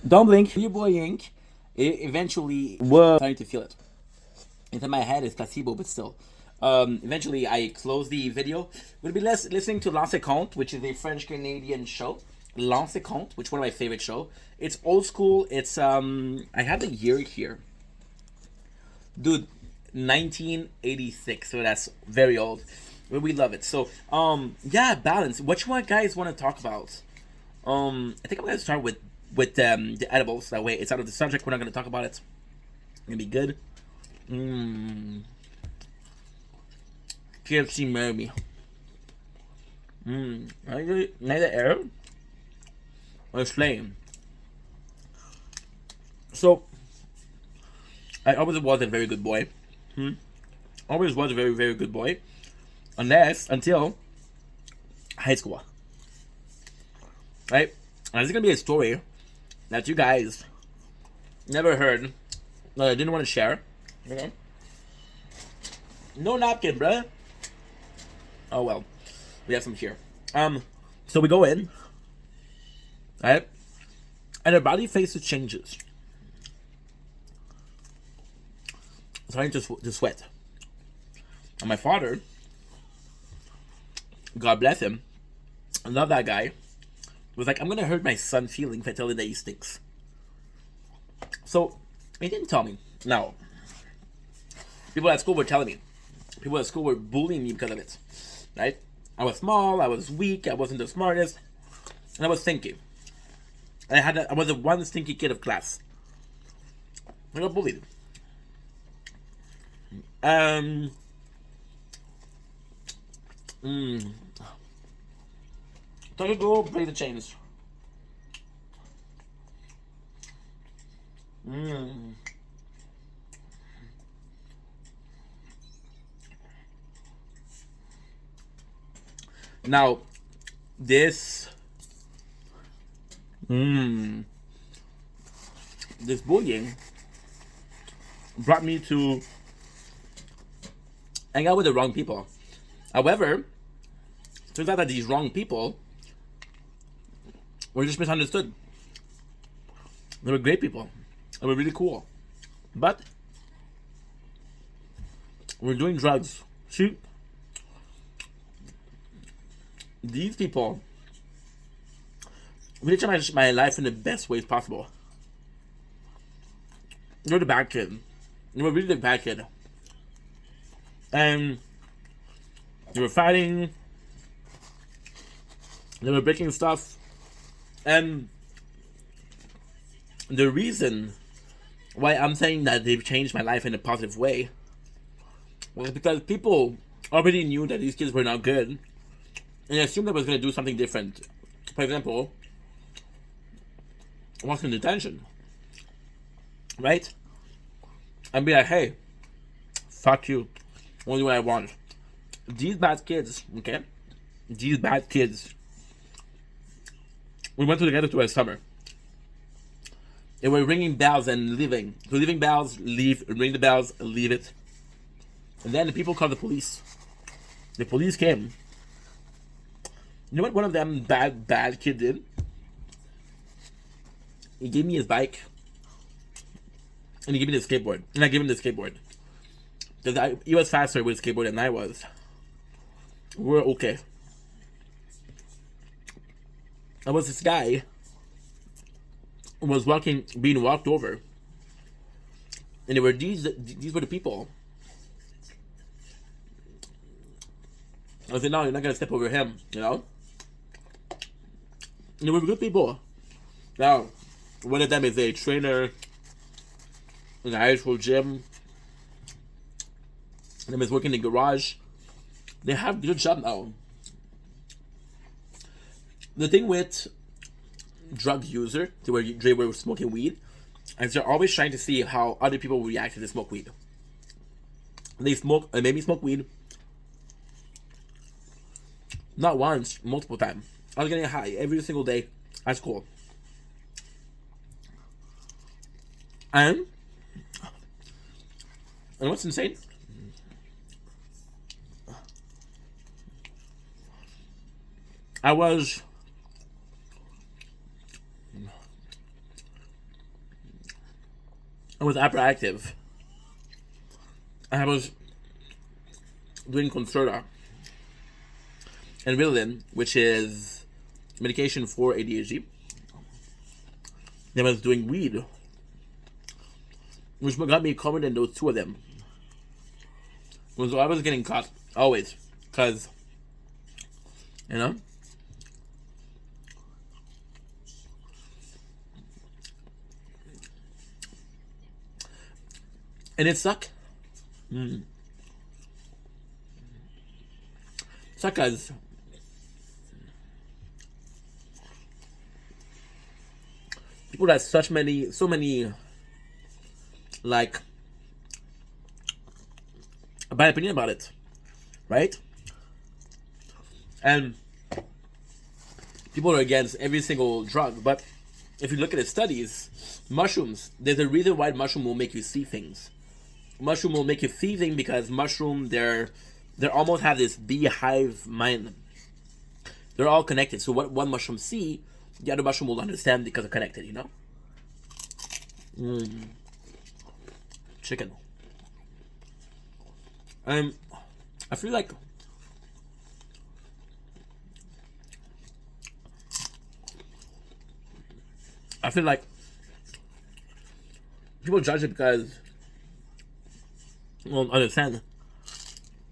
Don't blink. Your boy Ink. Eventually, was starting to feel it. Inside my head is placebo, but still. Eventually, I closed the video. We'll be listening to Lance Compte, which is a French Canadian show. Lance Compte, which is one of my favorite show. It's old school. It's I had the year here, dude, 1986. So that's very old. But we love it. So yeah, balance. Which one guys want to talk about? I think I'm gonna start with the edibles. That way, it's out of the subject. We're not gonna talk about it. It's gonna be good. Mmm. KFC marry me. Mmm. Neither Arab or Flame. So I always was a very good boy. Always was a very very good boy, until high school. Right? And this is gonna be a story that you guys never heard. I didn't want to share. Okay. No napkin, bruh. Oh well, we have some here. So we go in, right, and her body faces changes, starting to sweat. And my father, God bless him, I love that guy, was like, I'm gonna hurt my son's feelings if I tell him that he stinks. So he didn't tell me. Now, people at school were telling me. People at school were bullying me because of it. Right? I was small, I was weak, I wasn't the smartest, and I was stinky. I was the one stinky kid of class. I got bullied. Um. Mm, Time to go play the chains. Mm. Now, this mm, this bullying brought me to hang out with the wrong people. However, turns out that these wrong people were just misunderstood. They were great people. They were really cool. But we're doing drugs. See, these people really try to my life in the best ways possible. They were the bad kid. They were really the bad kid. And they were fighting. They were breaking stuff. And the reason why I'm saying that they've changed my life in a positive way was because people already knew that these kids were not good and assumed I was going to do something different. For example, walk in detention, right? And be like, hey, fuck you. Only what I want. These bad kids, okay? These bad kids. We went together to a summer. They were ringing bells and leaving. So leaving bells, leave, ring the bells, leave it. And then the people called the police. The police came. You know what one of them bad kid did? He gave me his bike. And he gave me the skateboard. And I gave him the skateboard. Because he was faster with skateboard than I was. We're okay. There was this guy who was being walked over. And there were these were the people. I said, no, you're not going to step over him, you know? And they were good people. Now, one of them is a trainer in a high school gym. Them is working in the garage. They have good job now. The thing with drug user, they were smoking weed, is they're always trying to see how other people react to the smoke weed. They made me smoke weed. Not once, multiple times. I was getting high every single day at school. And what's insane? I was was hyperactive. I was doing Concerta and Ritalin, which is medication for ADHD. Then I was doing weed, which got me covered in those two of them. So I was getting caught always, cause you know. And it sucked. Suck cause people have so many like a bad opinion about it, right? And people are against every single drug, but if you look at the studies, mushrooms, there's a reason why mushroom will make you see things. Mushroom will make you see things because mushroom, they're almost have this beehive mind. They're all connected. So what one mushroom see, the other mushroom will understand because they're connected, you know? Chicken. I feel like people judge it because well, understand.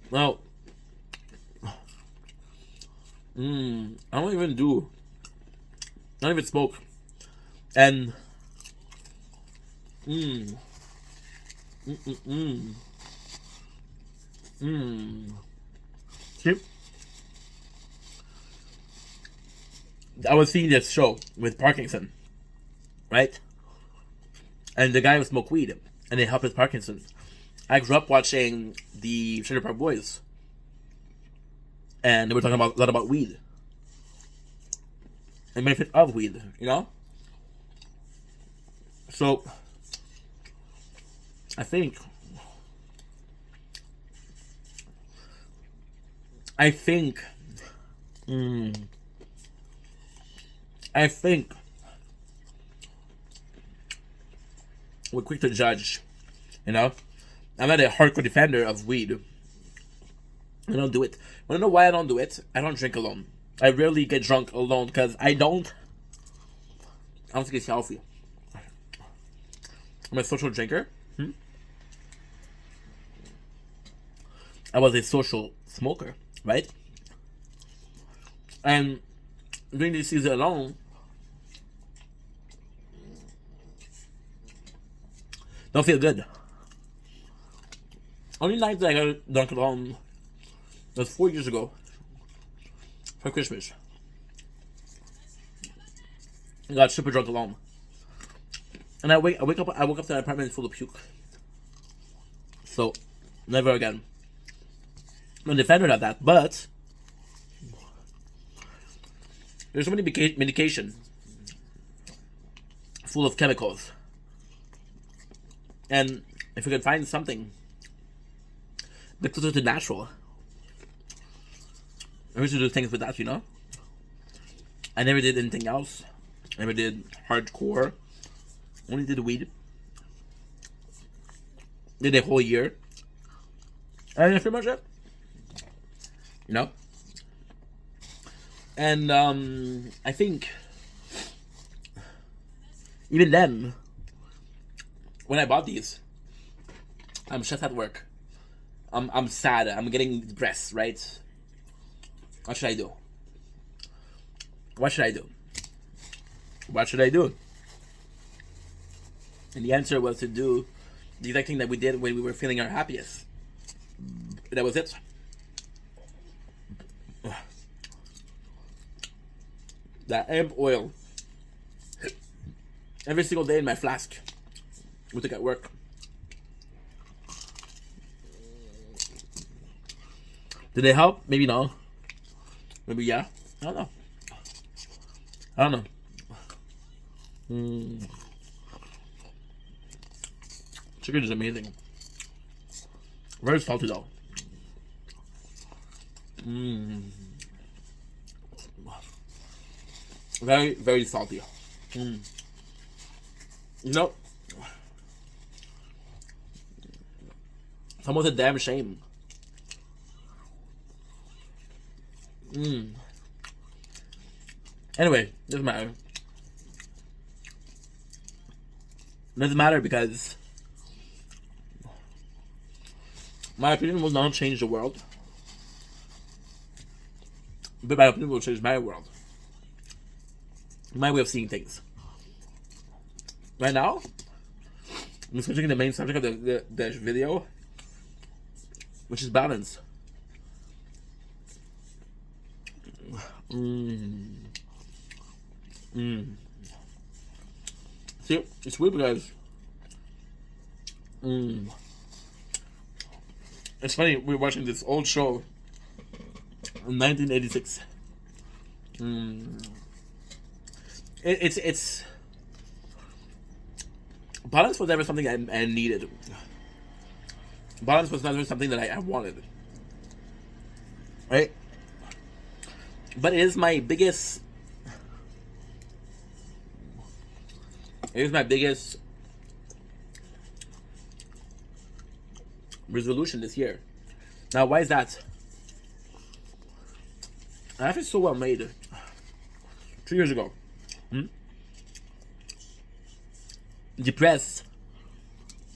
Well, I don't even smoke, and see, I was seeing this show with Parkinson, right? And the guy would smoke weed, and it helped with Parkinson. I grew up watching the Trailer Park Boys, and they were talking a lot about weed and benefit of weed, you know. So I think we're quick to judge, you know. I'm not a hardcore defender of weed. I don't do it. Want to know why I don't do it? I don't drink alone. I rarely get drunk alone because I don't think it's healthy. I'm a social drinker. I was a social smoker, right? And during this season alone, don't feel good. Only night that I got drunk alone was 4 years ago for Christmas. I got super drunk alone, and I woke up to an apartment full of puke. So, never again. I'm a defender of that, but there's so many medication full of chemicals, and if we can find something a bit closer to natural, I used to do things with that, you know. I never did anything else. I never did hardcore. Only did weed. Did a whole year, and that's pretty much it. You know. And I think even then, when I bought these, I'm just at work. I'm sad. I'm getting depressed, right? What should I do? What should I do? What should I do? And the answer was to do the exact thing that we did when we were feeling our happiest. That was it. That hemp oil every single day in my flask. We took at work. Did they help? Maybe no. Maybe yeah. I don't know. Chicken is amazing. Very salty though. Very, very salty. You know, It's almost a damn shame. Anyway, doesn't matter. Doesn't matter because my opinion will not change the world, but my opinion will change my world, my way of seeing things. Right now, I'm switching to the main subject of the video, which is balance. See, it's weird because it's funny, we're watching this old show in 1986. It's balance was never something I needed. Balance was never something that I wanted. Right? But it is my biggest resolution this year. Now, why is that? I have it so well made. 2 years ago. Depressed.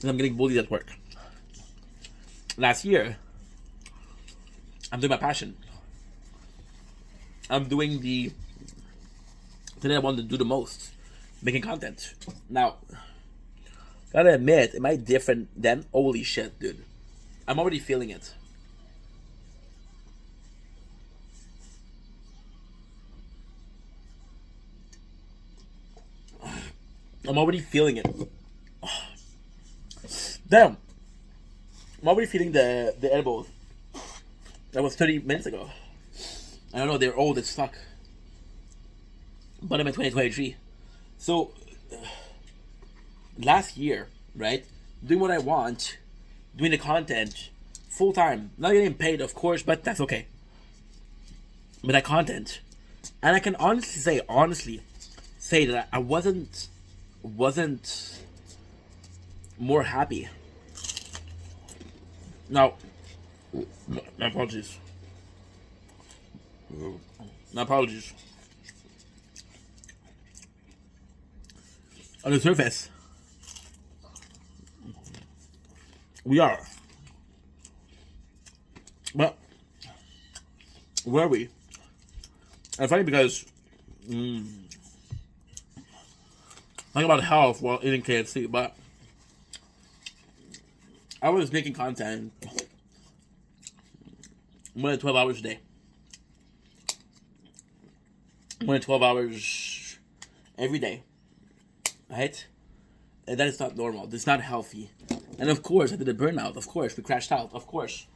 And I'm getting bullied at work. Last year, I'm doing my passion. I'm doing the thing I want to do the most. Making content. Now, gotta admit, am I different than? Holy shit, dude. I'm already feeling it. I'm already feeling it. Damn. I'm already feeling the edibles. That was 30 minutes ago. I don't know, they're old as fuck. But I'm in 2023. So, last year, right? Doing what I want, doing the content, full time. Not getting paid, of course, but that's okay. But that content. And I can honestly say that I wasn't more happy. Now, my apologies. My apologies. On the surface, we are. But where are we? And funny because talking about health while eating KFC, but I was making content more than 12 hours a day. More than 12 hours every day. Right? And that is not normal. That's not healthy. And of course, I did a burnout. Of course, we crashed out. Of course.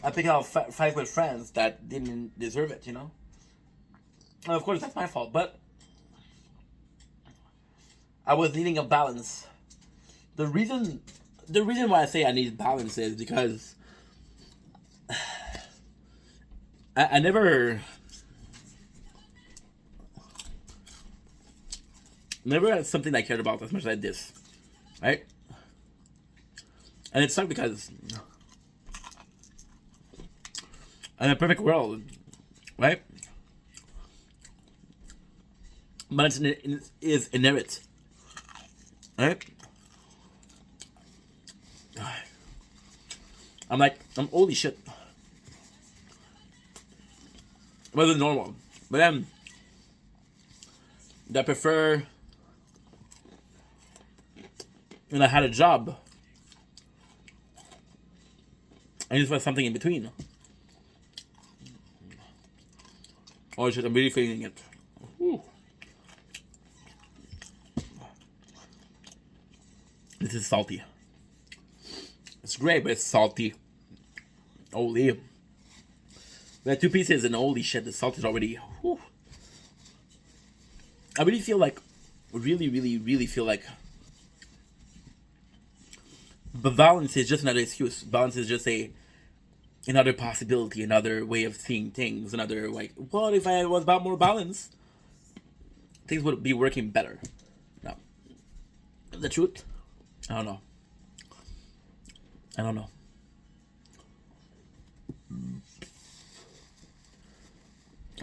I picked out fight with friends that didn't deserve it, you know? And of course, that's my fault. But I was needing a balance. The reason why I say I need balance is because I never had something I cared about as much as I did this, right? And it sucked because in a perfect world, right? But it is inherent, right? I'm holy shit. It wasn't normal. But then, I prefer, and I had a job. I just want something in between. Oh shit, I'm really feeling it. Whew. This is salty. It's great, but it's salty. Holy. We had 2 pieces and holy shit, the salt is already. Whew. I really feel like, really feel like, but balance is just another excuse. Balance is just another possibility, another way of seeing things, another like, what if I was about more balance? Things would be working better. No. The truth? I don't know.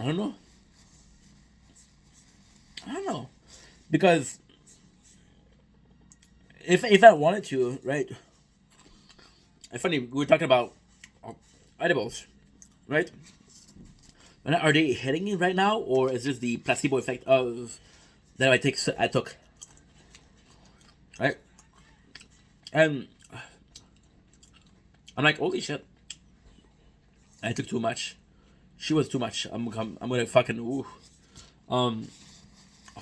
I don't know. I don't know. Because if I wanted to, right? It's funny, we were talking about edibles, right? And are they hitting you right now, or is this the placebo effect of that I took, right? And I'm like, holy shit, I took too much. She was too much. I'm gonna fucking ooh. Um, I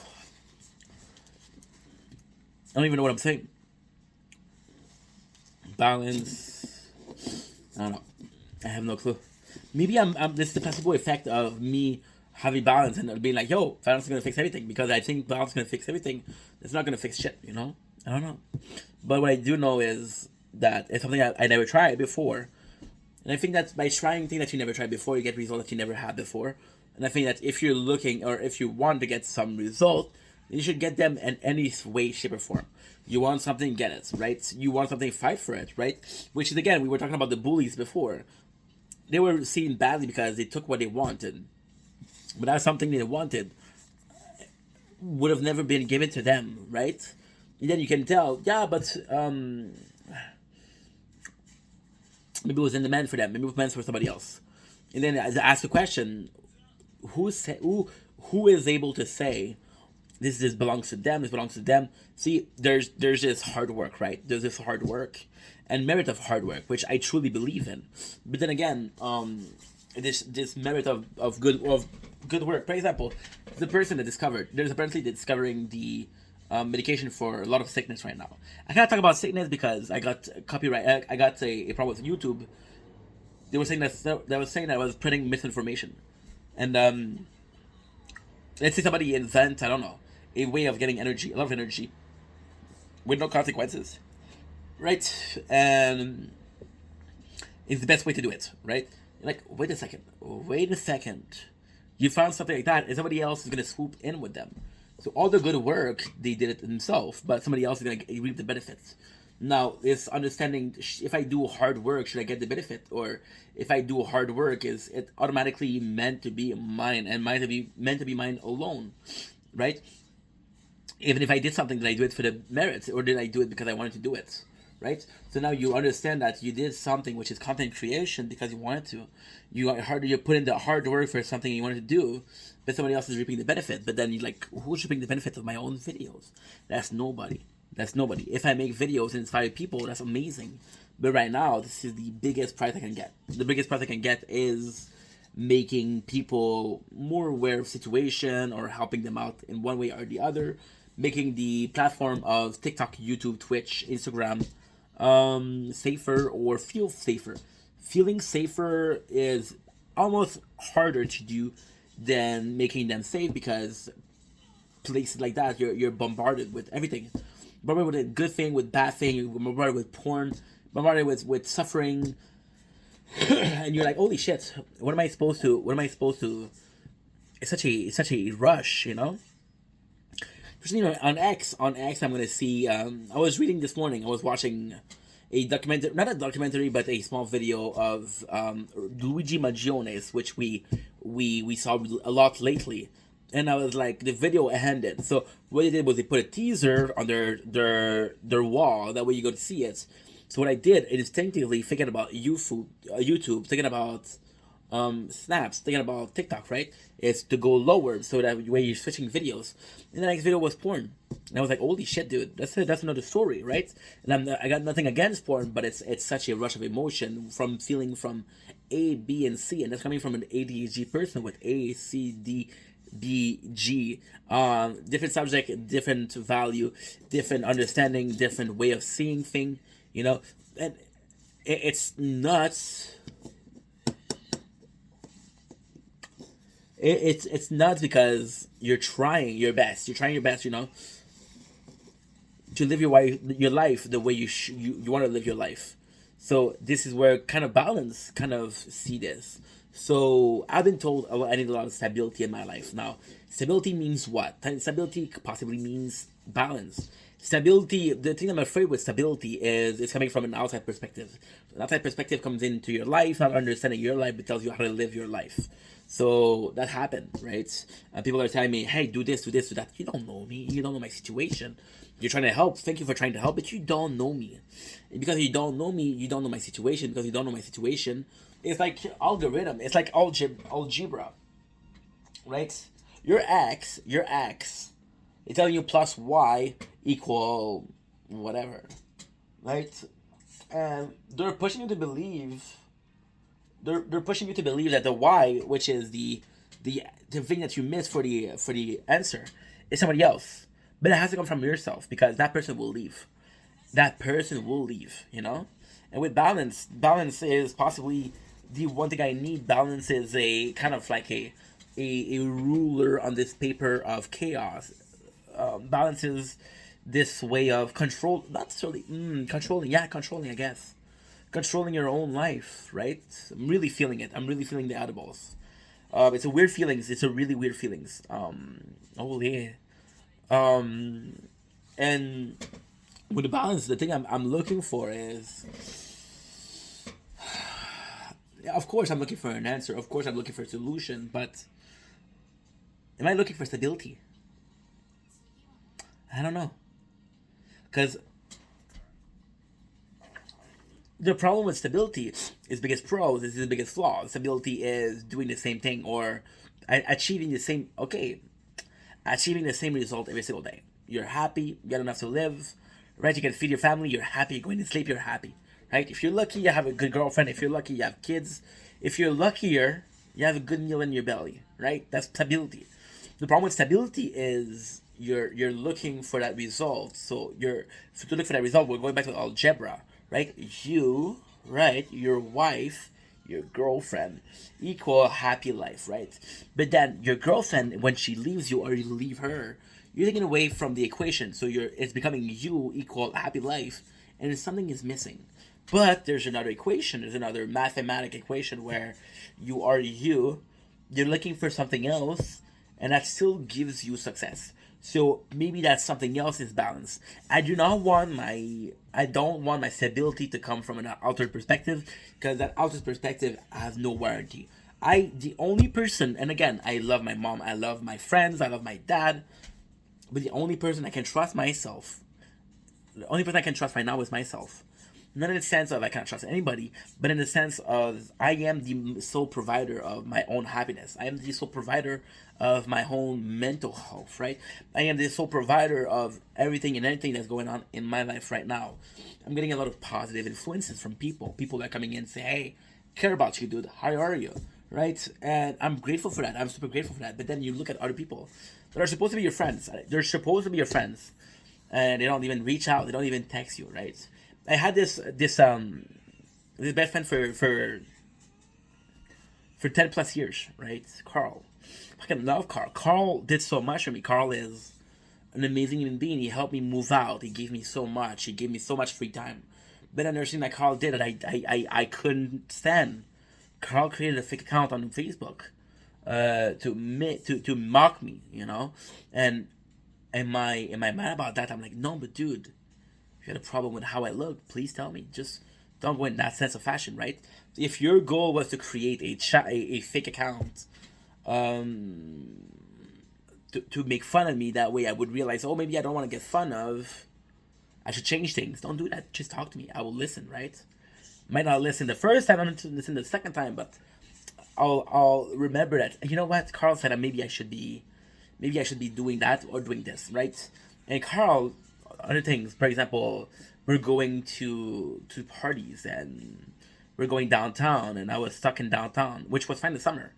don't even know what I'm saying. Balance. I don't know. I have no clue. Maybe I'm this is the placebo effect of me having balance and being like, yo, balance is gonna fix everything, because I think balance is gonna fix everything. It's not gonna fix shit, you know? I don't know. But what I do know is that it's something I never tried before. And I think that by trying things that you never tried before, you get results that you never had before. And I think that if you're looking, or if you want to get some result, you should get them in any way, shape, or form. You want something, get it, right? You want something, fight for it, right? Which is, again, we were talking about the bullies before. They were seen badly because they took what they wanted. But that's something they wanted would have never been given to them, right? And then you can tell, yeah, but maybe it was in demand for them. Maybe it was meant for somebody else. And then ask the question: who is able to say this belongs to them? This belongs to them. See, there's this hard work, right? There's this hard work and merit of hard work, which I truly believe in. But then again, this merit of good work. For example, the person that discovered there's apparently discovering the medication for a lot of sickness right now. I can't talk about sickness because I got copyright. I got a problem with YouTube. They were saying that I was spreading misinformation, and let's say somebody invent, I don't know, a way of getting energy, a lot of energy, with no consequences, right? And it's the best way to do it, right? Like, wait a second. You found something like that, and somebody else is gonna swoop in with them. So all the good work, they did it themselves, but somebody else is going to reap the benefits. Now, it's understanding, if I do hard work, should I get the benefit? Or if I do hard work, is it automatically meant to be mine, and meant to be mine alone, right? Even if I did something, did I do it for the merits, or did I do it because I wanted to do it, right? So now you understand that you did something, which is content creation, because you wanted to. You put in the hard work for something you wanted to do, but somebody else is reaping the benefit. But then you're like, who's reaping the benefit of my own videos? That's nobody. If I make videos and inspire people, that's amazing. But right now, this is the biggest prize I can get. The biggest prize I can get is making people more aware of situation, or helping them out in one way or the other. Making the platform of TikTok, YouTube, Twitch, Instagram safer, or feel safer. Feeling safer is almost harder to do than making them safe, because places like that, you're bombarded with everything. Bombarded with a good thing, with bad thing, you're bombarded with porn, bombarded with suffering. And you're like, holy shit, what am I supposed to it's such a rush, you know? On X, I'm gonna see. I was reading this morning. I was watching a documentary, not a documentary, but a small video of Luigi Magiones, which we saw a lot lately. And I was like, the video ended. So what they did was they put a teaser on their wall. That way you go to see it. So what I did, is instinctively thinking about YouTube, thinking about snaps, thinking about TikTok, right? Is to go lower, so that way you're switching videos. And the next video was porn, and I was like, holy shit, dude, that's another story, right? And I got nothing against porn, but it's such a rush of emotion from feeling from A, B, and C, and that's coming from an ADHD person with A, C, D, B, G. Different subject, different value, different understanding, different way of seeing thing, you know, and it's nuts. It's nuts, because you're trying your best. You know, to live your life the way you want to live your life. So this is where kind of balance kind of see this. So I've been told I need a lot of stability in my life. Now, stability means what? Stability possibly means balance. Stability, the thing I'm afraid with stability is it's coming from an outside perspective. An outside perspective comes into your life, not understanding your life, but tells you how to live your life. So that happened, right? And people are telling me, hey, do this, do this, do that. You don't know me. You don't know my situation. You're trying to help. Thank you for trying to help, but you don't know me. And because you don't know me, you don't know my situation. Because you don't know my situation, it's like algorithm. It's like algebra, right? Your ex, it's telling you plus y equal whatever, right? And they're pushing you to believe they're pushing you to believe that the why, which is the thing that you miss for the answer, is somebody else. But it has to come from yourself because that person will leave. That person will leave, you know? And with balance, balance is possibly the one thing I need. Balance is a kind of like a ruler on this paper of chaos. Balance is this way of control, not necessarily controlling. Yeah, controlling, I guess. Controlling your own life, right? I'm really feeling it. I'm really feeling the edibles. It's a weird feelings. It's a really weird feelings. Oh yeah. And with the balance, the thing I'm looking for is, yeah, of course, I'm looking for an answer. Of course, I'm looking for a solution. But am I looking for stability? I don't know. Because the problem with stability is biggest pros is the biggest flaw. Stability is doing the same thing or achieving the same. Okay, achieving the same result every single day. You're happy, you got enough to live, right? You can feed your family, you're happy, you're going to sleep, you're happy, right? If you're lucky, you have a good girlfriend. If you're lucky, you have kids. If you're luckier, you have a good meal in your belly, right? That's stability. The problem with stability is you're looking for that result. So to look for that result, we're going back to algebra, right? You, right, your wife, your girlfriend equal happy life, right? But then your girlfriend, when she leaves you or you leave her, you're taking away from the equation. So it's becoming you equal happy life, and something is missing. But there's another equation. There's another mathematic equation where you are you. You're looking for something else, and that still gives you success. So maybe that something else is balance. I don't want my stability to come from an altered perspective because that altered perspective has no warranty. The only person, and again, I love my mom, I love my friends, I love my dad, but the only person I can trust myself, the only person I can trust right now is myself. Not in the sense of I can't trust anybody, but in the sense of I am the sole provider of my own happiness. I am the sole provider of my own mental health, right? I am the sole provider of everything and anything that's going on in my life right now. I'm getting a lot of positive influences from people. People that are coming in and say, hey, care about you, dude. How are you? Right? And I'm grateful for that. I'm super grateful for that. But then you look at other people that are supposed to be your friends. They're supposed to be your friends. And they don't even reach out. They don't even text you, right? I had this best friend for 10 plus years, right? Carl. I fucking love Carl. Carl did so much for me. Carl is an amazing human being. He helped me move out. He gave me so much. He gave me so much free time. But another thing that Carl did that I couldn't stand. Carl created a fake account on Facebook to mock me, you know? And am I mad about that? I'm like, no, but dude, if you had a problem with how I look, please tell me. Just don't go in that sense of fashion, right? If your goal was to create a fake account, to make fun of me, that way I would realize, oh, maybe I don't want to get fun of. I should change things. Don't do that. Just talk to me. I will listen, right? Might not listen the first time, I don't listen the second time, but I'll remember that. You know what? Carl said that maybe I should be doing that or doing this, right? And Carl, other things, for example, we're going to parties and we're going downtown, and I was stuck in downtown, which was fine in the summer.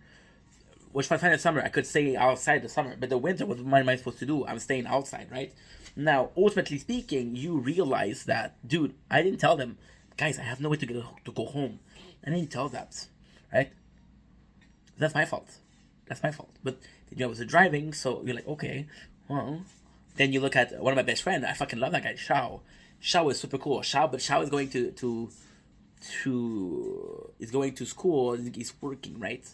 Which was fine in the summer. I could stay outside the summer, but the winter, what am I supposed to do? I'm staying outside, right? Now, ultimately speaking, you realize that, dude, I didn't tell them, guys, I have no way to go home. I didn't tell that, right? That's my fault. That's my fault. But I was driving, so you're like, okay, well. Then you look at one of my best friends. I fucking love that guy, Shao. Shao is super cool. But Shao is going to is going to school. He's working, right?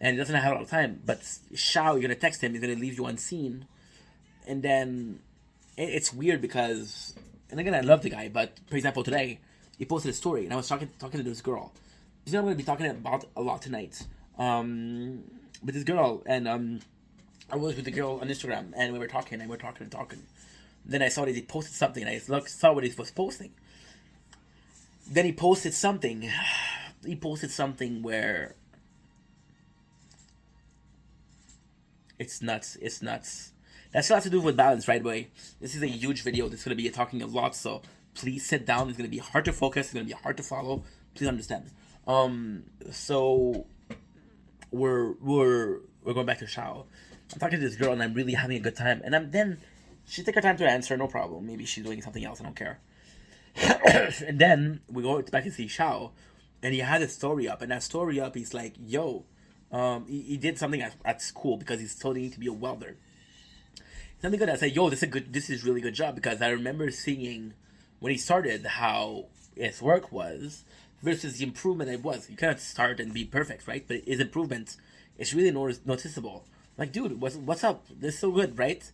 And he doesn't have a lot of time. But Shao, you're gonna text him. He's gonna leave you unseen. And then it's weird because, and again, I love the guy. But for example, today he posted a story, and I was talking to this girl. You know, I'm gonna be talking about a lot tonight. with this girl, and I was with the girl on Instagram, and we were talking, and we were talking and talking. Then I saw that he posted something, and I saw what he was posting. Then he posted something. He posted something where it's nuts. It's nuts. That's a lot to do with balance, right away. This is a huge video. This is gonna be talking a lot, so please sit down. It's gonna be hard to focus. It's gonna be hard to follow. Please understand. So we're going back to Shao. I'm talking to this girl, and I'm really having a good time. And then she take her time to answer, no problem. Maybe she's doing something else. I don't care. And then we go back to see Shao, and he had a story up, and that story up, he's like, "Yo, he did something at school because he's studying to be a welder." Something good. I said, "Yo, this is really good job," because I remember seeing when he started how his work was versus the improvement it was. You cannot start and be perfect, right? But his improvement is really noticeable. Like, dude, what's up? This is so good, right?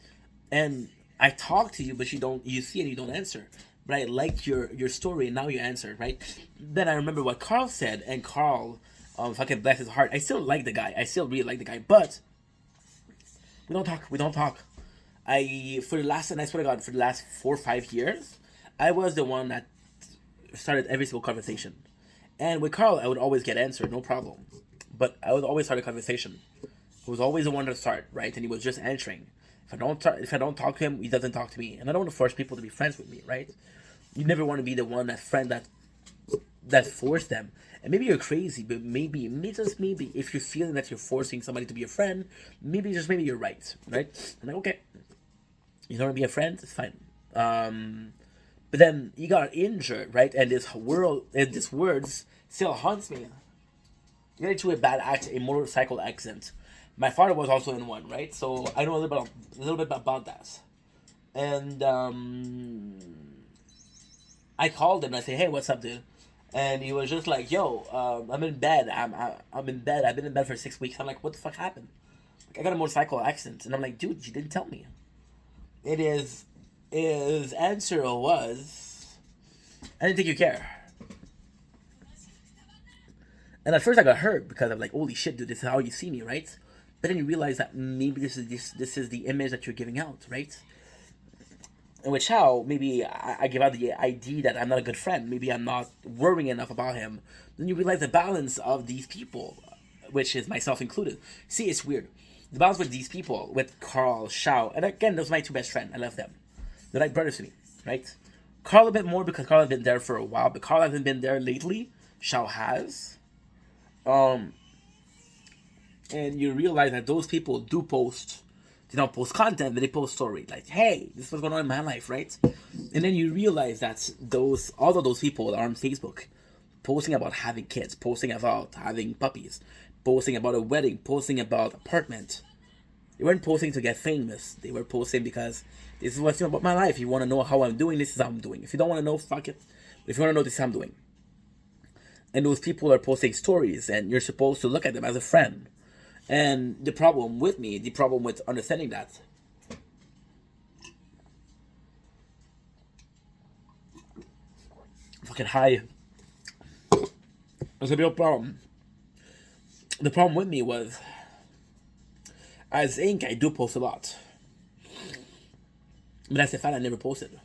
And I talk to you, but you see and you don't answer. But I like your story, and now you answer, right? Then I remember what Carl said, and Carl, fucking bless his heart. I still like the guy. I still really like the guy, but we don't talk. We don't talk. And I swear to God, for the last 4 or 5 years, I was the one that started every single conversation. And with Carl, I would always get answered, no problem. But I would always start a conversation. I was always the one to start, right? And he was just answering. If I don't talk to him, he doesn't talk to me. And I don't want to force people to be friends with me, right? You never want to be the one that forced them. And maybe you're crazy, but maybe if you're feeling that you're forcing somebody to be a friend, maybe you're right? I'm like, okay, you don't want to be a friend, it's fine. But then he got injured, right? And this words still haunts me. You got into a motorcycle accident. My father was also in one, right? So I know a little bit about that. And I called him and I said, "Hey, what's up, dude?" And he was just like, "Yo, I'm in bed. I'm in bed. I've been in bed for 6 weeks." I'm like, "What the fuck happened?" Like, I got a motorcycle accident, and I'm like, "Dude, you didn't tell me." His answer was, "I didn't think you care." And at first I got hurt because I'm like, "Holy shit, dude, this is how you see me, right?" But then you realize that maybe this is the image that you're giving out, right? And with Shao, maybe I give out the idea that I'm not a good friend. Maybe I'm not worrying enough about him. Then you realize the balance of these people, which is myself included. See, it's weird. The balance with these people, with Carl, Shao, and again, those are my two best friends. I love them. They're like brothers to me, right? Carl a bit more because Carl has been there for a while, but Carl hasn't been there lately. Shao has. And you realize that those people do post. They don't post content, but they post story. Like, hey, this is what's going on in my life, right? And then you realize that all of those people are on Facebook, posting about having kids, posting about having puppies, posting about a wedding, posting about apartment. They weren't posting to get famous. They were posting because this is what's about my life. If you want to know how I'm doing, this is how I'm doing. If you don't want to know, fuck it. If you want to know, this is how I'm doing. And those people are posting stories, and you're supposed to look at them as a friend. And the problem with understanding that, fucking high, there's a real problem. The problem with me was, as Ink, I do post a lot. But as Stefan, I never posted.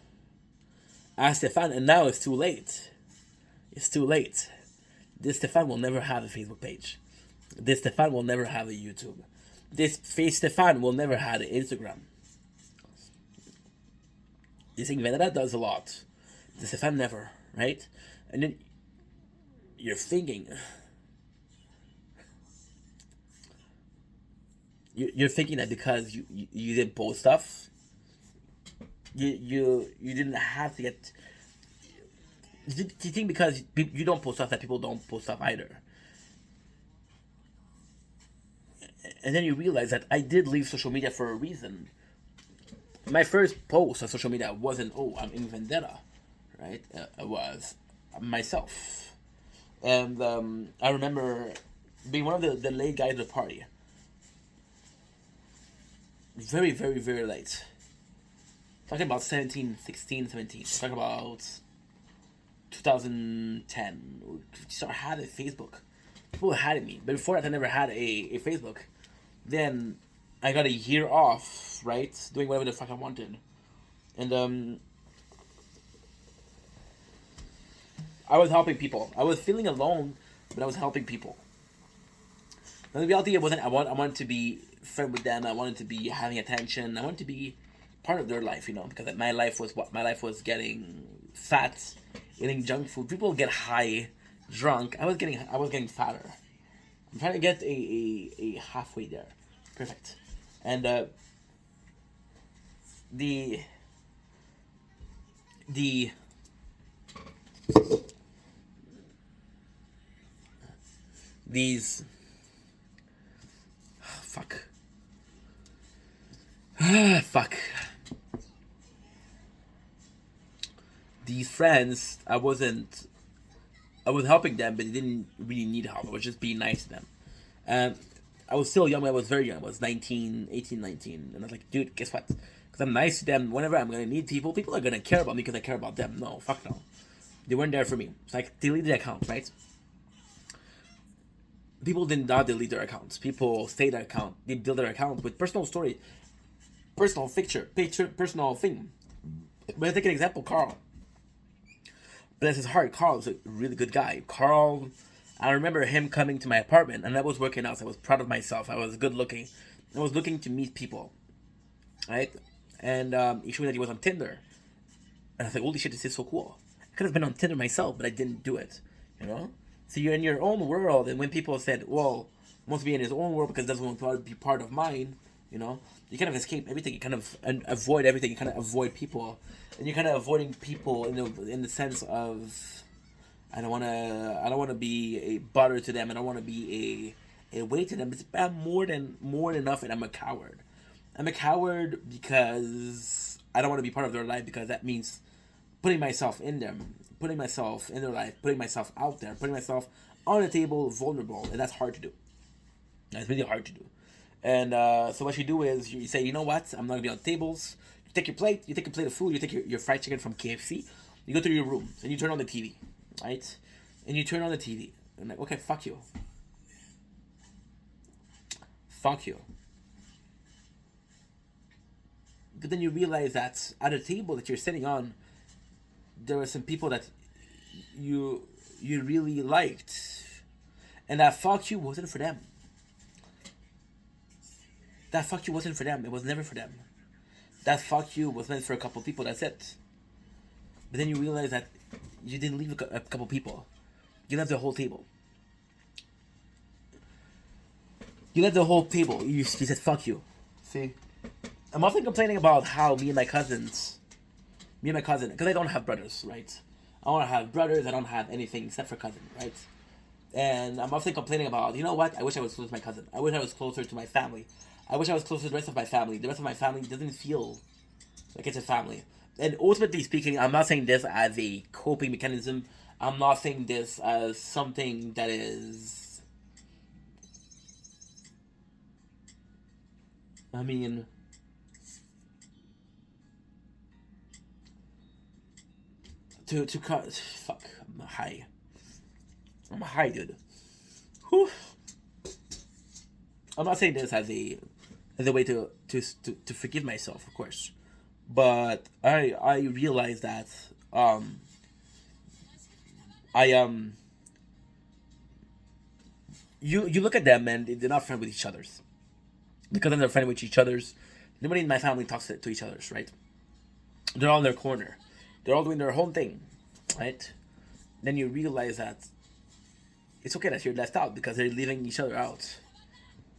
As Stefan, and now it's too late. It's too late. This Stefan will never have a Facebook page. This Stefan will never have a YouTube. This face Stefan will never have an Instagram. This thing Vendetta does a lot. This Stefan never, right? And then you're thinking, you're thinking that because you didn't post stuff, you didn't have to get. Do you think because you don't post stuff that people don't post stuff either? And then you realize that I did leave social media for a reason. My first post on social media wasn't, "Oh, I'm in Vendetta," right? It was myself. And I remember being one of the late guys at the party. Very, very, very late. Talking about 17, 16, 17. Talking about 2010. We started having Facebook. People had me. But before that, I never had a Facebook. Then I got a year off, right, doing whatever the fuck I wanted, and I was helping people. I was feeling alone, but I was helping people. And the reality, it wasn't. I wanted to be friend with them. I wanted to be having attention. I wanted to be part of their life, because my life was what my life was getting fat, eating junk food. People get high, drunk. I was getting fatter. I'm trying to get a halfway there. Perfect. And the the these fuck fuck these friends, I was helping them, but they didn't really need help. I was just being nice to them. And I was still young. I was very young. I was 19, 18, 19. And I was like, dude, guess what? Because I'm nice to them. Whenever I'm going to need people are going to care about me because I care about them. No, fuck no. They weren't there for me. It's like, delete the account, right? People did not delete their accounts. People stay their account. They build their account with personal story, personal picture, personal thing. But I take an example, Carl. Bless his heart, Carl was a really good guy. Carl, I remember him coming to my apartment, and I was working out. So I was proud of myself. I was good looking. I was looking to meet people, right? And he showed me that he was on Tinder, and I was like, "Holy shit, this is so cool!" I could have been on Tinder myself, but I didn't do it. You know. So you're in your own world, and when people said, "Well, wants to be in his own world because doesn't want to be part of mine," you kind of escape everything. You kind of avoid everything. You kind of avoid people, and you're kind of avoiding people in the sense of I don't want to be a butter to them. I don't want to be a weight to them. It's more than enough, and I'm a coward. I'm a coward because I don't want to be part of their life because that means putting myself in them, putting myself in their life, putting myself out there, putting myself on the table, vulnerable, and that's hard to do. That's really hard to do. And so what you do is you say, you know what, I'm not gonna be on tables. You take a plate of food, you take your fried chicken from KFC, you go to your room and you turn on the TV, right? And you turn on the TV and like, okay, fuck you, fuck you. But then you realize that at a table that you're sitting on, there were some people that you really liked, and that fuck you wasn't for them. That fuck you wasn't for them. It was never for them. That fuck you was meant for a couple people. That's it. But then you realize that you didn't leave a couple people. You left the whole table. You left the whole table. You said fuck you. See, I'm often complaining about how me and my cousin, because I don't have brothers, right? I don't have brothers. I don't have anything except for cousin, right? And I'm often complaining about, you know what? I wish I was close to my cousin. I wish I was closer to my family. I wish I was closer to the rest of my family. The rest of my family doesn't feel like it's a family. And ultimately speaking, I'm not saying this as a coping mechanism. I'm not saying this as something that is. I mean. To cut. Fuck. I'm high. I'm high, dude. Whew. I'm not saying this as a way to forgive myself, of course, but I realize that I you look at them and they're not friends with each other's because then they're friends with each other's. Nobody in my family talks to each other's, right? They're all in their corner. They're all doing their own thing, right? Then you realize that it's okay that you're left out because they're leaving each other out.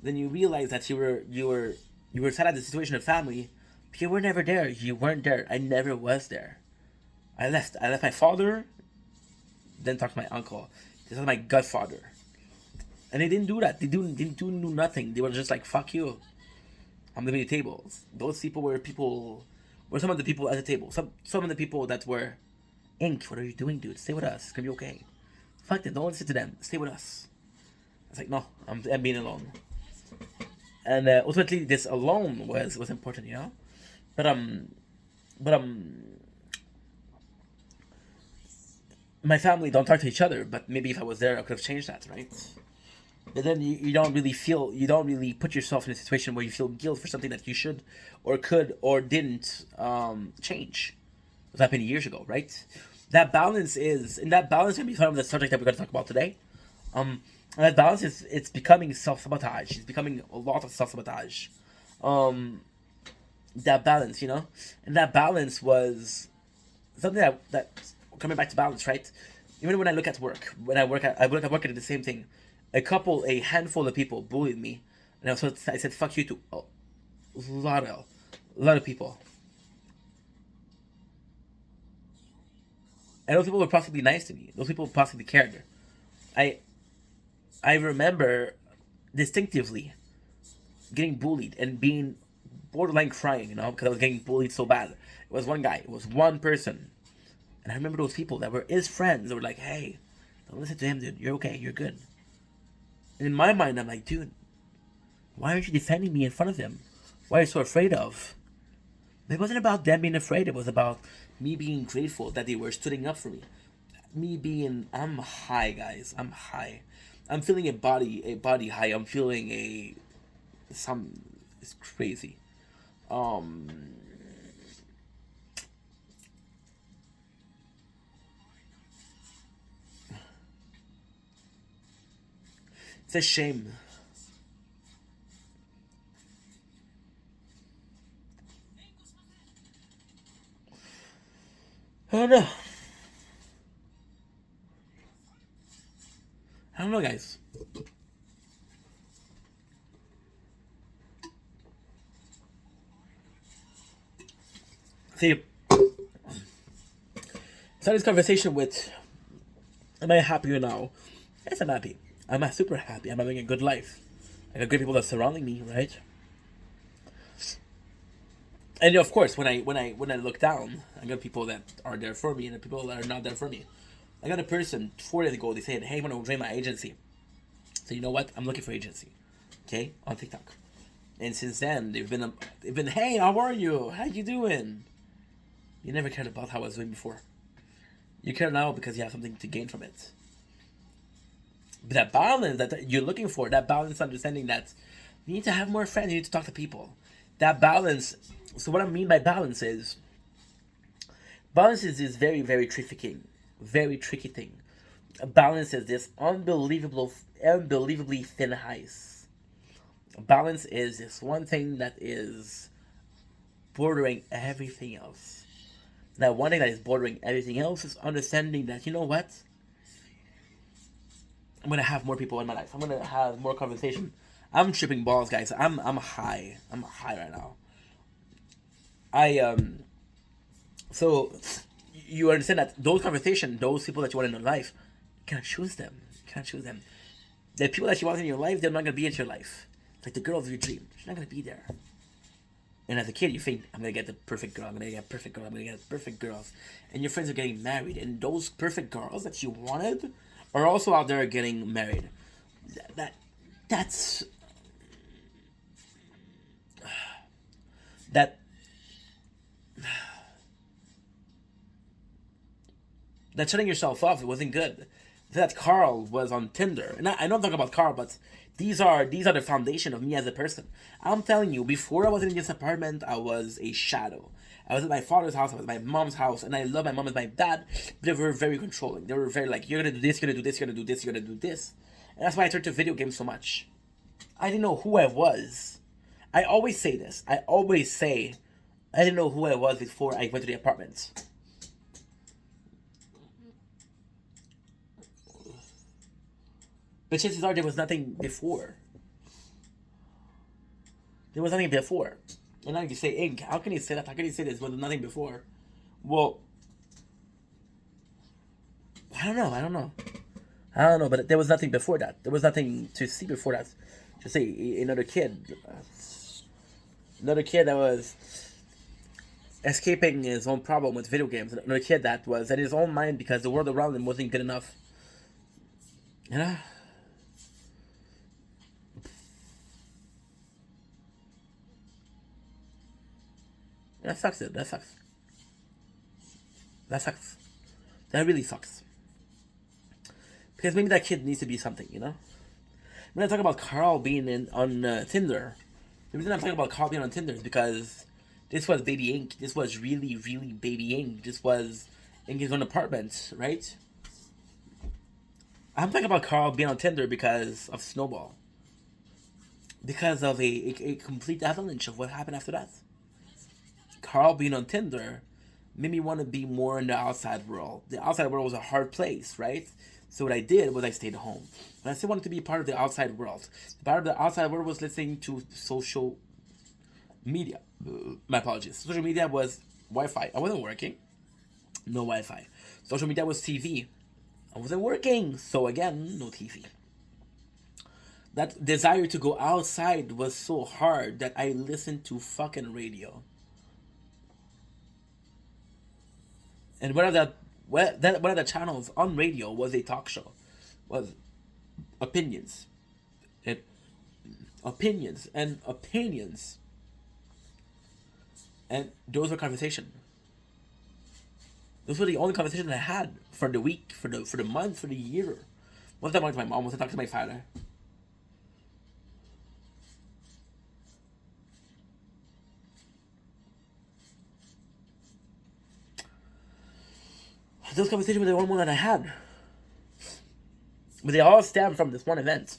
Then you realize that you were sad at the situation of family because you were never there. You weren't there. I never was there. I left. I left my father, then talked to my uncle. This was my godfather. And they didn't do that. Didn't do nothing. They were just like, fuck you. I'm leaving the tables. Those people were some of the people at the table. Some of the people that were, Ink, what are you doing, dude? Stay with us. It's gonna be okay. Fuck them. Don't listen to them. Stay with us. I was like, no, I'm being alone. And ultimately, this alone was important, But my family don't talk to each other. But maybe if I was there, I could have changed that, right? But then you don't really put yourself in a situation where you feel guilt for something that you should or could or didn't change. That happened years ago, right? That balance is, and that balance can be some of the subject that we're going to talk about today. And that balance is, it's becoming self sabotage. It's becoming a lot of self sabotage. Um, that balance, and that balance was something that coming back to balance, right? Even when I look at work, when I work at work, I did the same thing. A handful of people bullied me, and I said fuck you to lot of, a lot of people, and those people were possibly nice to me. Those people possibly cared. I I remember distinctively getting bullied and being borderline crying, because I was getting bullied so bad. It was one guy, it was one person, and I remember those people that were his friends. They were like, "Hey, don't listen to him, dude. You're okay. You're good." And in my mind, I'm like, "Dude, why aren't you defending me in front of them? Why are you so afraid of?" It wasn't about them being afraid. It was about me being grateful that they were stooding up for me. I'm high, guys. I'm high. I'm feeling a body high. I'm feeling some. It's crazy. Um, it's a shame. I don't know. I don't know, guys. See, started this conversation with, "Am I happier now?" Yes, I'm happy. I'm super happy. I'm having a good life. I got great people that are surrounding me, right? And of course, when I look down, I got people that are there for me and the people that are not there for me. I got a person 4 days ago. They said, "Hey, I want to join my agency." So you know what? I'm looking for agency, okay, on TikTok. And since then, they've been, "Hey, how are you? How you doing?" You never cared about how I was doing before. You care now because you have something to gain from it. But that balance that you're looking for, that balance, understanding that you need to have more friends, you need to talk to people. That balance. So what I mean by balance is this very, very tricky thing. Balance is this unbelievably thin ice. Balance is this one thing that is bordering everything else. That one thing that is bordering everything else is understanding that, you know what? I'm gonna have more people in my life. I'm gonna have more conversation. I'm tripping balls, guys. I'm high. I'm high right now. I So you understand that those conversations, those people that you want in your life, you cannot choose them. You cannot choose them. The people that you want in your life, they're not gonna be in your life. It's like the girl of your dream. She's not gonna be there. And as a kid, you think, "I'm gonna get the perfect girl. I'm gonna get a perfect girl. I'm gonna get perfect girls." And your friends are getting married, and those perfect girls that you wanted are also out there getting married. That that's that that shutting yourself off. It wasn't good. That Carl was on Tinder, and I don't talk about Carl, but these are the foundation of me as a person. I'm telling you, before I was in this apartment, I was a shadow. I was at my father's house, I was at my mom's house, and I love my mom and my dad. But they were very controlling. They were very like, "You're gonna do this, you're gonna do this, you're gonna do this, you're gonna do this," and that's why I turned to video games so much. I didn't know who I was. I always say this. I always say I didn't know who I was before I went to the apartment. But chances are there was nothing before. There was nothing before. And now you say ink. How can you say that? How can you say this with nothing before? Well, I don't know. I don't know. I don't know. But there was nothing before that. There was nothing to see before that. Just say another kid. Another kid that was escaping his own problem with video games. Another kid that was in his own mind because the world around him wasn't good enough. You know? That sucks, dude. That sucks. That sucks. That really sucks. Because maybe that kid needs to be something, you know? when I talk about Carl being on Tinder, the reason I'm talking about Carl being on Tinder is because this was Baby Ink. This was really, really Baby Ink. This was in his own apartment, right? I'm talking about Carl being on Tinder because of Snowball. Because of a complete avalanche of what happened after that. Carl being on Tinder made me want to be more in the outside world. The outside world was a hard place, right? So what I did was I stayed home. But I still wanted to be part of the outside world. Part of the outside world was listening to social media. My apologies. Social media was Wi-Fi. I wasn't working. No Wi-Fi. Social media was TV. I wasn't working. So again, no TV. That desire to go outside was so hard that I listened to fucking radio. And one of the channels on radio was a talk show, was opinions, and opinions and opinions, and those were conversation. Those were the only conversations I had for the week, for the month, for the year. Once I talked to my mom, once I talked to my father. Those conversations were the only one that I had. But they all stem from this one event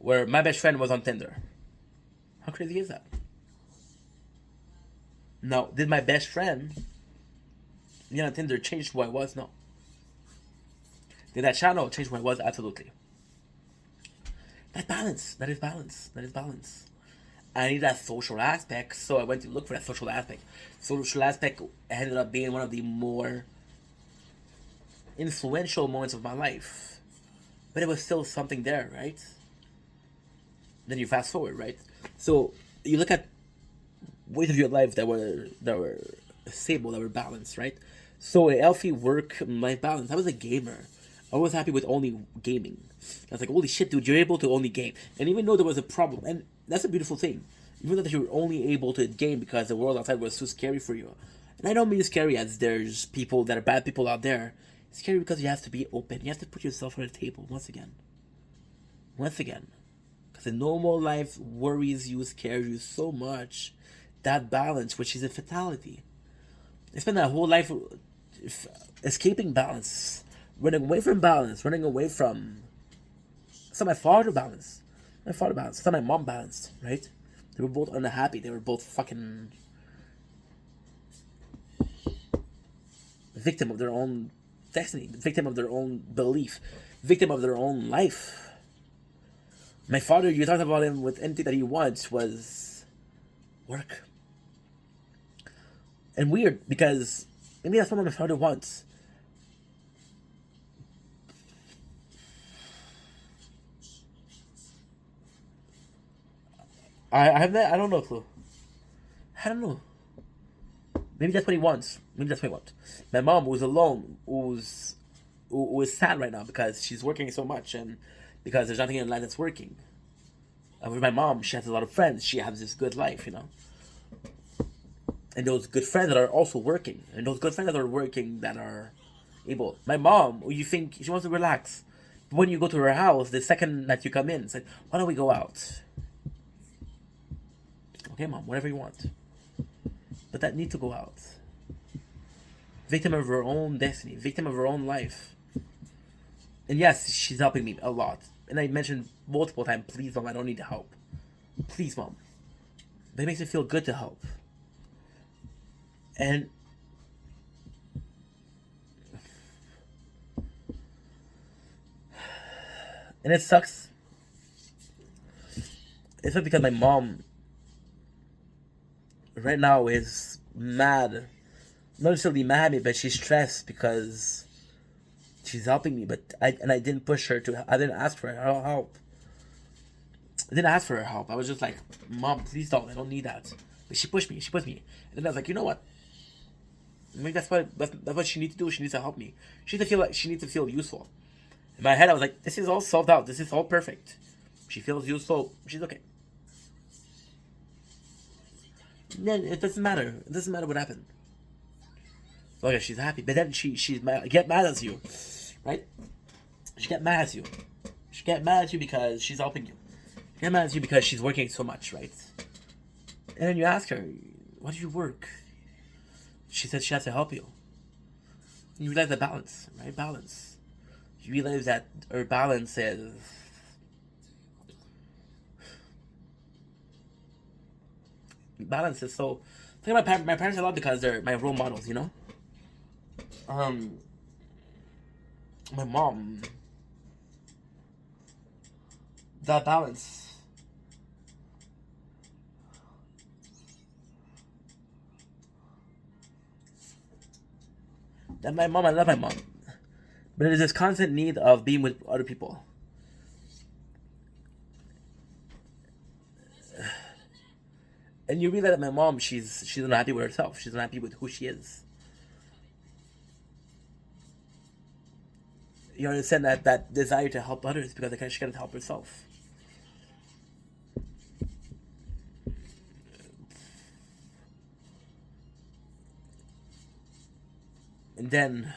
where my best friend was on Tinder. How crazy is that? Now, did my best friend being on Tinder change who I was? No. Did that channel change who I was? Absolutely. That's balance. That is balance. That is balance. I need that social aspect, so I went to look for that social aspect. Social aspect ended up being one of the more influential moments of my life, but it was still something there, right? Then you fast forward, right? So you look at ways of your life that were stable, that were balanced, right? So a healthy work-life balance. I was a gamer. I was happy with only gaming. I was like, holy shit, dude, you're able to only game. And even though there was a problem, and that's a beautiful thing, even though that you were only able to game because the world outside was too scary for you. And I don't mean scary as there's people that are bad people out there. It's scary because you have to be open. You have to put yourself on the table once again. Once again. Because the normal life worries you, scares you so much. That balance, which is a fatality. I spent that whole life escaping balance. Running away from balance. Running away from... I saw my father balance. My father balanced. I saw my mom balanced, right? They were both unhappy. They were both fucking... victim of their own destiny, victim of their own belief, victim of their own life. My father, you talked about him with anything that he wants was work. And weird, because maybe that's what my father wants. I don't know, clue. I don't know. Maybe that's what he wants. Maybe that's what he wants. My mom, who's alone, who is sad right now because she's working so much and because there's nothing in life that's working. And with my mom, she has a lot of friends. She has this good life, you know. And those good friends that are also working. And those good friends that are working that are able. My mom, you think she wants to relax. But when you go to her house, the second that you come in, it's like, why don't we go out? Okay, mom, whatever you want. But that need to go out. Victim of her own destiny, victim of her own life. And yes, she's helping me a lot. And I mentioned multiple times, please mom, I don't need help. Please mom. But it makes me feel good to help. And it sucks. It's not because my mom right now is mad. Not necessarily mad at me, but she's stressed because she's helping me. But I didn't push her to. I didn't ask for her help. I didn't ask for her help. I was just like, Mom, please don't. I don't need that. But she pushed me. She pushed me. And then I was like, you know what? Maybe that's what she needs to do. She needs to help me. She needs to feel like she needs to feel useful. In my head, I was like, this is all solved out. This is all perfect. She feels useful. She's okay. Then it doesn't matter. It doesn't matter what happened. So yeah, she's happy, but then she's mad, get mad at you, right? She get mad at you. She get mad at you because she's helping you. Get mad at you because she's working so much, right? And then you ask her, why do you work? She says she has to help you. You realize the balance, right? Balance. You realize that her balance is so. I think my parents a lot because they're my role models, you know. My mom. That balance. That my mom, I love my mom, but it is this constant need of being with other people. And you realize that my mom, she's not happy with herself. She's not happy with who she is. You understand that desire to help others because she can't help herself. And then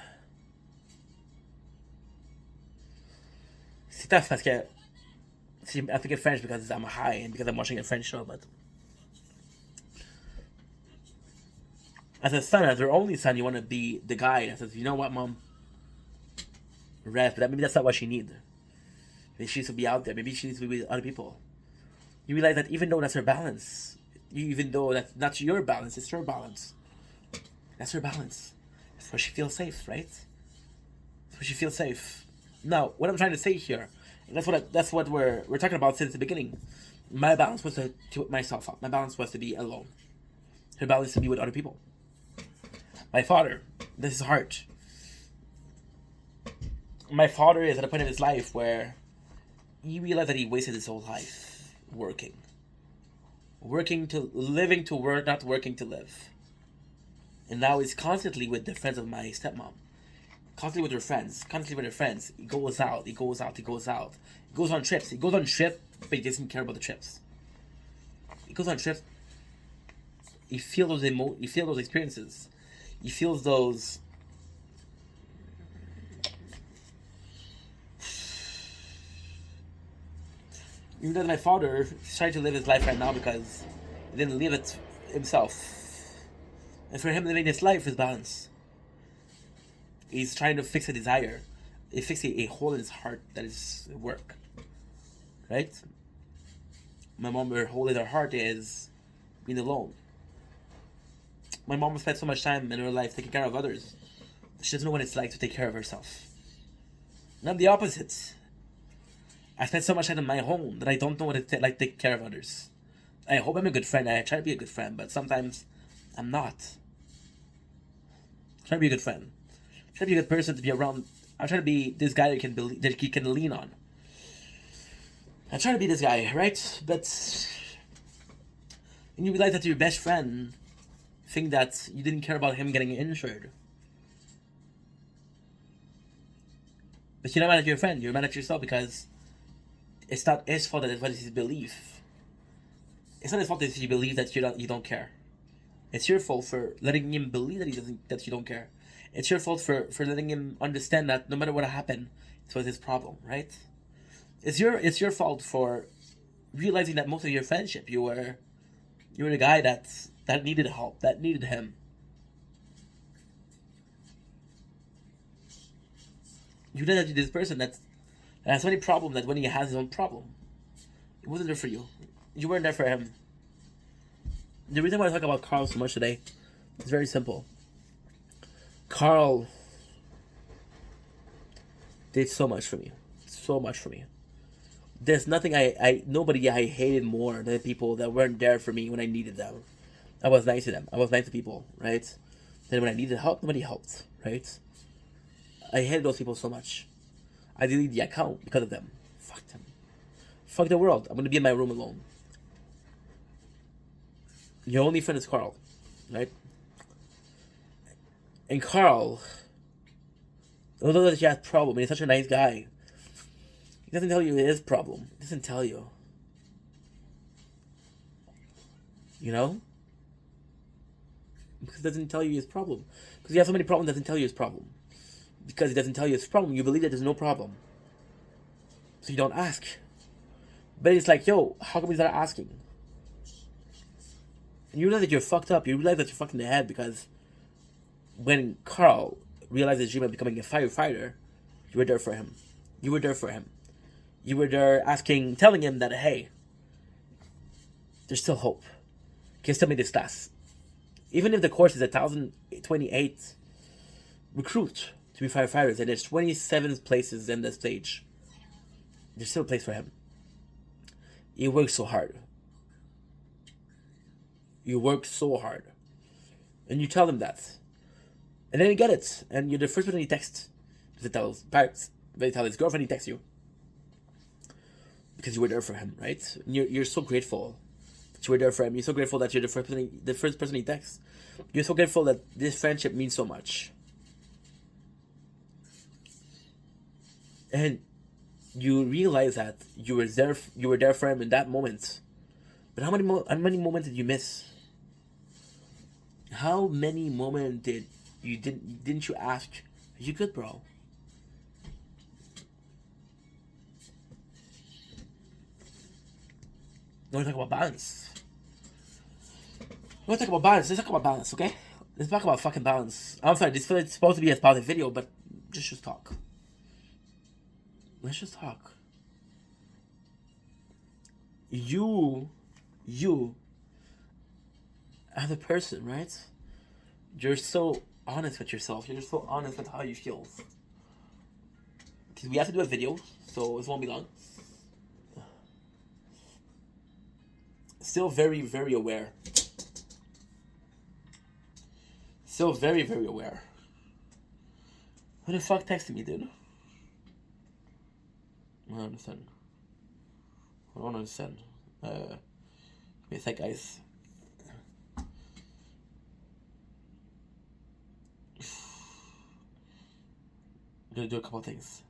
c'est tough parce que I think in French because I'm high and because I'm watching a French show, but as a son, as her only son, you want to be the guy that says, you know what, mom, rest. But maybe that's not what she needs. Maybe she needs to be out there. Maybe she needs to be with other people. You realize that even though that's her balance, even though that's not your balance, it's her balance. That's her balance. That's where she feels safe, right? That's where she feels safe. Now, what I'm trying to say here, and that's what we're talking about since the beginning. My balance was to put myself up. My balance was to be alone. Her balance to be with other people. My father, this is hard. My father is at a point in his life where he realized that he wasted his whole life working. Living to work, not working to live. And now he's constantly with the friends of my stepmom. Constantly with her friends. He goes out. He goes on trips. But he doesn't care about the trips. He goes on trips. He feels those experiences. He feels those. Even though my father is trying to live his life right now because he didn't live it himself. And for him living this life is balance. He's trying to fix a desire. He fix a hole in his heart that is work. Right? My mom, her hole in her heart is being alone. My mom spent so much time in her life taking care of others. She doesn't know what it's like to take care of herself. And I'm the opposite. I spend so much time in my home that I don't know what it's like to take care of others. I hope I'm a good friend. I try to be a good friend, but sometimes I'm not. I try to be a good friend. I try to be a good person to be around. I try to be this guy that you can lean on. I try to be this guy, right? But when you realize that your best friend think that you didn't care about him getting injured. But you're not mad at your friend, you're mad at yourself because it's not his fault that it's what his belief. It's not his fault that he believes that you don't care. It's your fault for letting him believe that you don't care. It's your fault for letting him understand that no matter what happened, it was his problem, right? It's your fault for realizing that most of your friendship you were the guy that needed help, that needed him. You know that you're this person that has so many problems that when he has his own problem, it wasn't there for you. You weren't there for him. The reason why I talk about Carl so much today is very simple. Carl did so much for me. So much for me. There's nothing nobody I hated more than people that weren't there for me when I needed them. I was nice to them. I was nice to people, right? Then when I needed help, nobody helped, right? I hated those people so much. I deleted the account because of them. Fuck them. Fuck the world. I'm gonna be in my room alone. Your only friend is Carl, right? And Carl, although that he has a problem, and he's such a nice guy, he doesn't tell you his problem. He doesn't tell you. You know? Because he doesn't tell you his problem. Because he has so many problems, doesn't tell you his problem. Because he doesn't tell you his problem, you believe that there's no problem. So you don't ask. But it's like, yo, how come he's not asking? And you realize that you're fucked up. You realize that you're fucked in the head because when Carl realized his dream of becoming a firefighter, you were there for him. You were there for him. You were there asking, telling him that, hey, there's still hope. Can you still make this class? Even if the course is 1,028 recruit to be firefighters and there's 27 places in the stage, there's still a place for him. You work so hard. You work so hard. And you tell him that. And then you get it. And you're the first person he texts. They tell his parents. They tell his girlfriend he texts you. Because you were there for him, right? And you're so grateful that you were there for him. You're so grateful that you're the first person he texts. You're so grateful that this friendship means so much. And you realize that you were there for him in that moment. But how many moments did you miss? How many moments didn't you ask, are you good, bro? I want to talk about balance. Let's talk about balance, okay? Let's talk about fucking balance. I'm sorry, this is supposed to be a positive video, but just talk. Let's just talk. You are the person, right? You're so honest with yourself. You're so honest with how you feel. Because we have to do a video, so it won't be long. Still very, very aware. Still very, very aware. Who the fuck texted me, dude? I don't understand. I don't understand. Give me a sec, guys. I'm gonna do a couple things.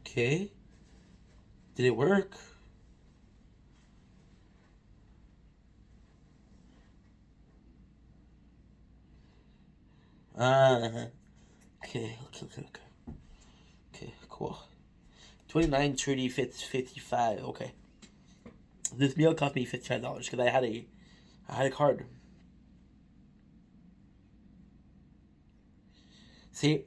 Okay. Did it work? Okay. Okay, cool. 29, 30, 55. Okay. This meal cost me $55 because I had a card. See?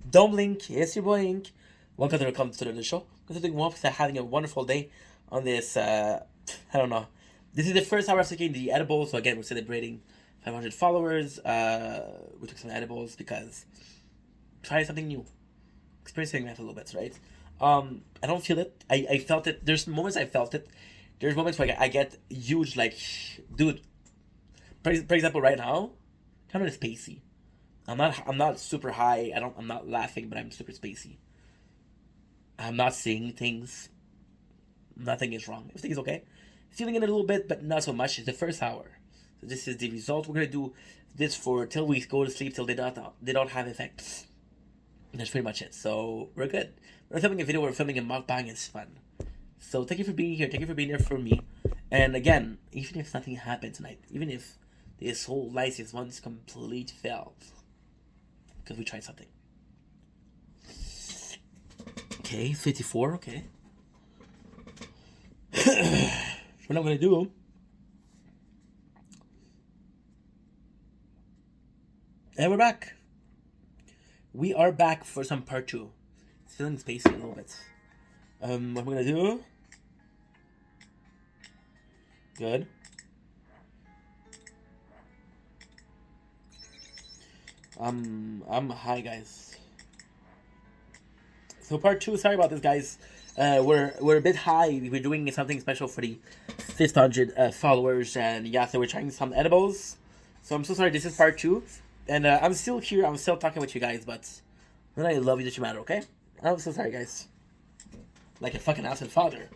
Don't blink. It's your boy Ink. Welcome to the show. Welcome to having a wonderful day on this. I don't know. This is the first time we're taking the edibles. So again, we're celebrating 500 followers. We took some edibles because trying something new, experiencing that a little bit, right? I don't feel it. I felt it. There's moments I felt it. There's moments where I get huge, like, dude. For example, right now, kind of spacey. I'm not super high. I'm not laughing, but I'm super spacey. I'm not seeing things. Nothing is wrong. Everything is okay. Feeling it a little bit, but not so much. It's the first hour. So this is the result. We're gonna do this for till we go to sleep, till they don't have effects. That's pretty much it. So we're good. We're filming a video. We're filming a mukbang. It's fun. So thank you for being here. Thank you for being here for me. And again, even if nothing happened tonight, even if this whole license once complete failed. Because we tried something. Okay, 54, okay. What I'm gonna do. And we're back. We are back for some part 2. It's feeling spacey a little bit. What I'm gonna do. Good. I'm high, guys. So part 2, sorry about this, guys. We're a bit high. We're doing something special for the 500 followers, and yeah, so we're trying some edibles. So I'm so sorry. This is part 2, and I'm still here. I'm still talking with you guys, but then I love you that you matter. Okay? I'm so sorry, guys. Like a fucking absent father,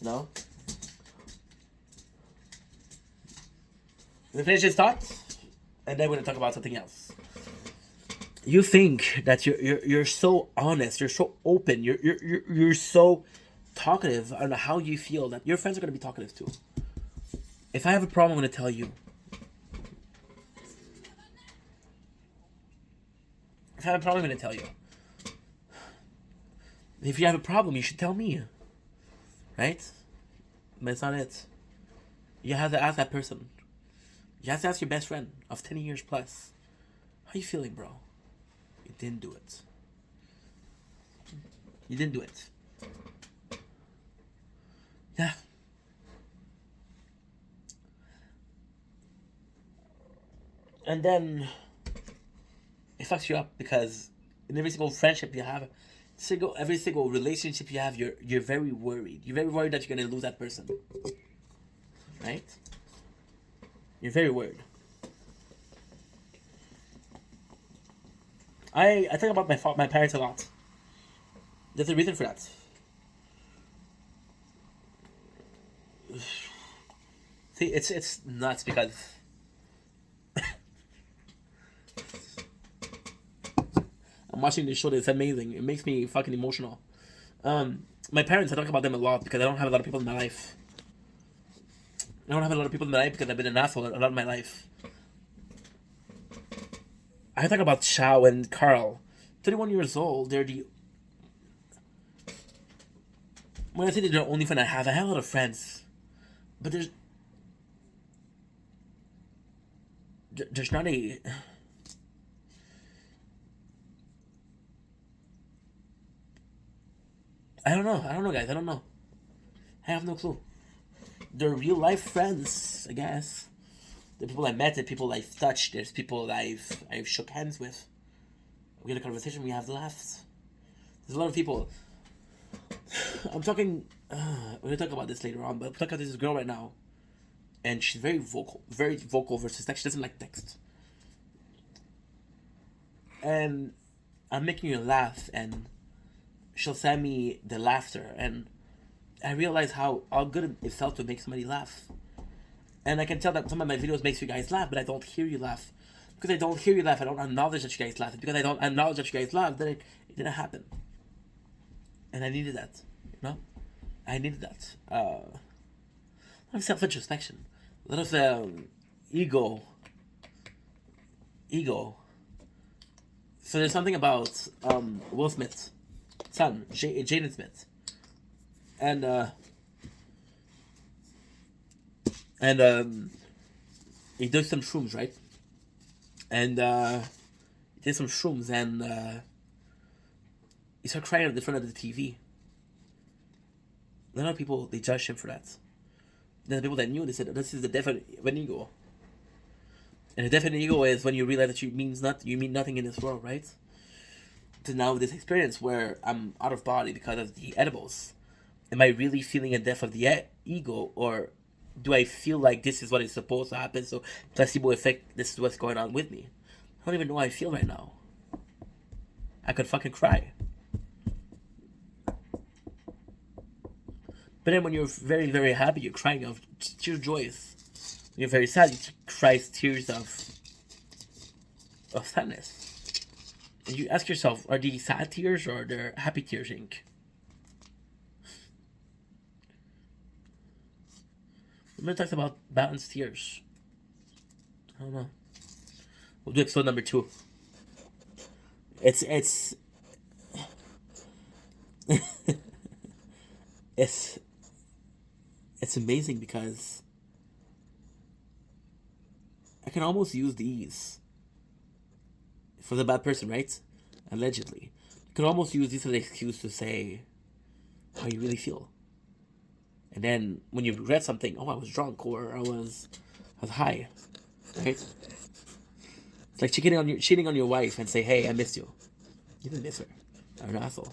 you know. Let me finish this thought, and then we're gonna talk about something else. You think that you're so honest, you're so open, you're so talkative on how you feel that your friends are gonna be talkative too. If I have a problem, I'm gonna tell you. If I have a problem, I'm gonna tell you. If you have a problem, you should tell me. Right? But it's not it. You have to ask that person. You have to ask your best friend of 10 years plus. How you feeling, bro? You didn't do it. You didn't do it. Yeah. And then it fucks you up because in every single friendship you have, every single relationship you have, you're very worried. You're very worried that you're gonna lose that person. Right? You're very worried. I think about my parents a lot. There's a reason for that. See, it's nuts because I'm watching this show. It's amazing. It makes me fucking emotional. My parents, I talk about them a lot because I don't have a lot of people in my life. I don't have a lot of people in my life because I've been an asshole a lot of my life. I talk about Chao and Carl. 31 years old. They're the... When I say they're the only friend I have a lot of friends. But there's not a... I don't know, guys. I don't know. I have no clue. They're real life friends, I guess. The people I met, the people I've touched, there's people I've shook hands with. We had a conversation, we have laughs. There's a lot of people. I'm talking. We're gonna talk about this later on, but I'm talking about this girl right now, and she's very vocal versus text. She doesn't like text. And I'm making her laugh, and she'll send me the laughter, and I realize how good it felt to make somebody laugh. And I can tell that some of my videos makes you guys laugh, but I don't hear you laugh. Because I don't hear you laugh, I don't acknowledge that you guys laugh. Because I don't acknowledge that you guys laugh, then it didn't happen. And I needed that, you know? I needed that. A lot of self-introspection. A lot of ego. So there's something about Will Smith's son, Jaden Smith. And he does some shrooms, right? And he did some shrooms, and he started crying in front of the TV. A lot of people, they judged him for that. Then the people that knew, they said, this is the death of an ego. And the death of an ego is when you realize that you mean nothing in this world, right? So now this experience where I'm out of body because of the edibles, am I really feeling a death of the ego, or do I feel like this is what is supposed to happen? So placebo effect, this is what's going on with me. I don't even know how I feel right now. I could fucking cry. But then when you're very, very happy, you're crying of tears joyous. When you're very sad, you cry tears of sadness. And you ask yourself, are these sad tears or are they happy tears, Inc? We're going to talk about balanced tears. I don't know. We'll do episode number 2. It's amazing because I can almost use these for the bad person, right? Allegedly. You can almost use this as an excuse to say how you really feel. And then when you regret something, oh, I was drunk or I was high, right? It's like cheating on your wife and say, hey, I missed you. You didn't miss her. You're an asshole.